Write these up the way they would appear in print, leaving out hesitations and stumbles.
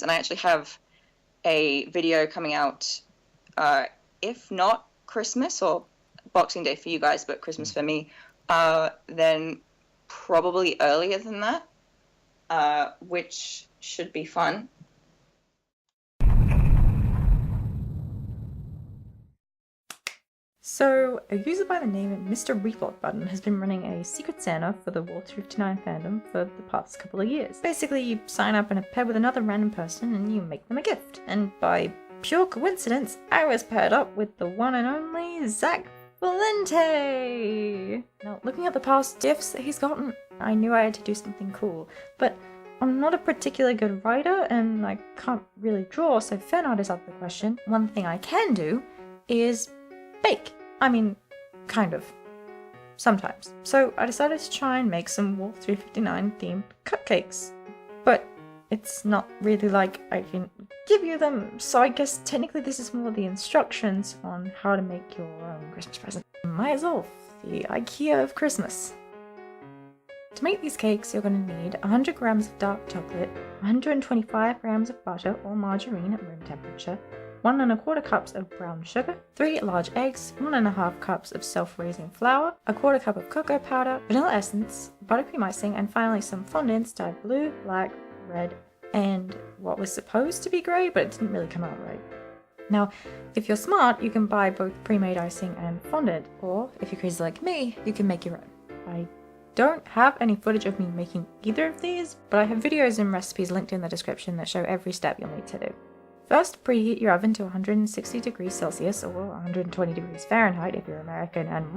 And I actually have a video coming out, if not Christmas or Boxing Day for you guys, but Christmas for me, then probably earlier than that, which should be fun. So, a user by the name of Mr. Reflog Button has been running a Secret Santa for the Wolf359 fandom for the past couple of years. Basically, you sign up and pair with another random person and you make them a gift. And by pure coincidence, I was paired up with the one and only Zach Valente! Now, looking at the past gifts that he's gotten, I knew I had to do something cool, but I'm not a particularly good writer and I can't really draw, so fan art is out of the question. One thing I can do is bake. I mean, kind of. Sometimes. So I decided to try and make some Wolf359 themed cupcakes. But it's not really like I can give you them, so I guess technically this is more the instructions on how to make your own Christmas present. Might as well. The IKEA of Christmas. To make these cakes, you're going to need 100 grams of dark chocolate, 125 grams of butter or margarine at room temperature, 1 1/4 cups of brown sugar, 3 large eggs, 1 1/2 cups of self-raising flour, 1/4 cup of cocoa powder, vanilla essence, buttercream icing, and finally some fondants dyed blue, black, red, and what was supposed to be grey, but it didn't really come out right. Now, if you're smart, you can buy both pre-made icing and fondant, or if you're crazy like me, you can make your own. I don't have any footage of me making either of these, but I have videos and recipes linked in the description that show every step you'll need to do. First, preheat your oven to 160 degrees Celsius or 120 degrees Fahrenheit if you're American, and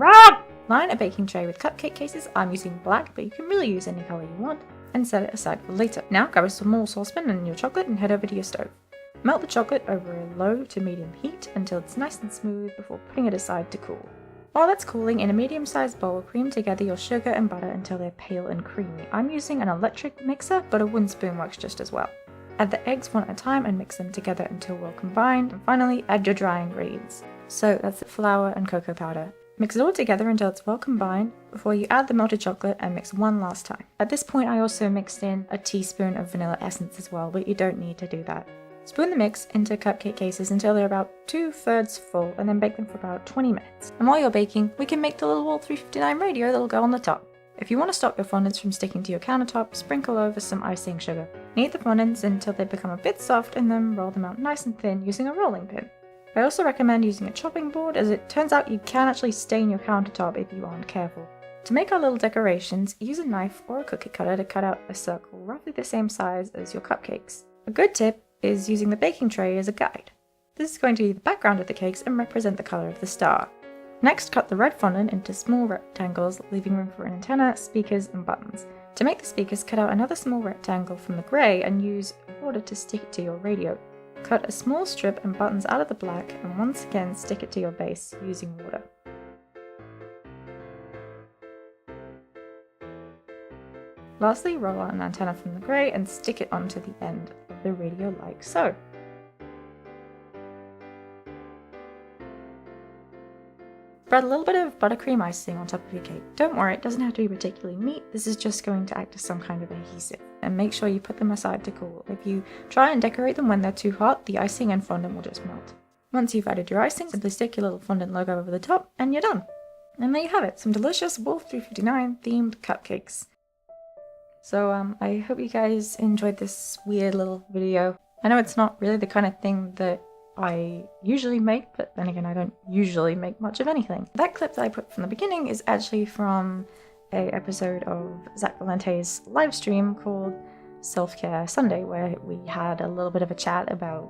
line a baking tray with cupcake cases. I'm using black, but you can really use any color you want, and set it aside for later. Now grab a small saucepan and your chocolate and head over to your stove. Melt the chocolate over a low to medium heat until it's nice and smooth before putting it aside to cool. While that's cooling, in a medium-sized bowl, cream together your sugar and butter until they're pale and creamy. I'm using an electric mixer, but a wooden spoon works just as well. Add the eggs one at a time and mix them together until well combined, and finally add your dry ingredients. So that's the flour and cocoa powder. Mix it all together until it's well combined before you add the melted chocolate and mix one last time. At this point I also mixed in a teaspoon of vanilla essence as well, but you don't need to do that. Spoon the mix into cupcake cases until they're about 2/3 full and then bake them for about 20 minutes. And while you're baking, we can make the little Wolf359 radio that'll go on the top. If you want to stop your fondants from sticking to your countertop, sprinkle over some icing sugar. Knead the fondants until they become a bit soft and then roll them out nice and thin using a rolling pin. I also recommend using a chopping board, as it turns out you can actually stain your countertop if you aren't careful. To make our little decorations, use a knife or a cookie cutter to cut out a circle roughly the same size as your cupcakes. A good tip is using the baking tray as a guide. This is going to be the background of the cakes and represent the colour of the star. Next, cut the red fondant into small rectangles, leaving room for an antenna, speakers, and buttons. To make the speakers, cut out another small rectangle from the grey and use water to stick it to your radio. Cut a small strip and buttons out of the black and once again stick it to your base using water. Lastly, roll out an antenna from the grey and stick it onto the end of the radio like so. Spread a little bit of buttercream icing on top of your cake. Don't worry, it doesn't have to be particularly neat, this is just going to act as some kind of adhesive. And make sure you put them aside to cool. If you try and decorate them when they're too hot, the icing and fondant will just melt. Once you've added your icing, simply stick your little fondant logo over the top and you're done. And there you have it, some delicious Wolf359 themed cupcakes. So I hope you guys enjoyed this weird little video. I know it's not really the kind of thing that I usually make, but then again I don't usually make much of anything. That clip that I put from the beginning is actually from an episode of Zach Valente's live stream called Self-Care Sunday, where we had a little bit of a chat about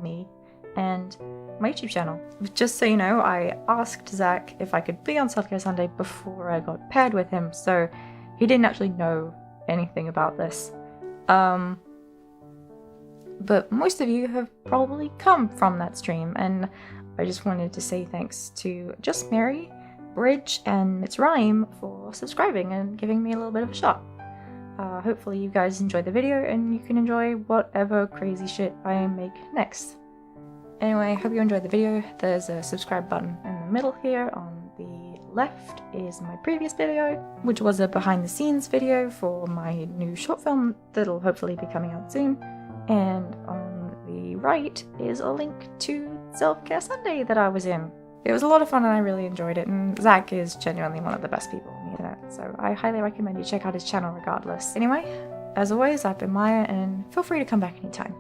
me and my YouTube channel. Just so you know, I asked Zach if I could be on Self-Care Sunday before I got paired with him, so he didn't actually know anything about this. But most of you have probably come from that stream, and I just wanted to say thanks to Just Mary, Bridge, and It's Rhyme for subscribing and giving me a little bit of a shot. Hopefully you guys enjoyed the video and you can enjoy whatever crazy shit I make next. Anyway, hope you enjoyed the video. There's a subscribe button in the middle here. On the left is my previous video, which was a behind the scenes video for my new short film that'll hopefully be coming out soon. And on the right is a link to Self-Care Sunday that I was in. It was a lot of fun and I really enjoyed it, and Zach is genuinely one of the best people on the internet, so I highly recommend you check out his channel regardless. Anyway, as always, I've been Maya, and feel free to come back anytime.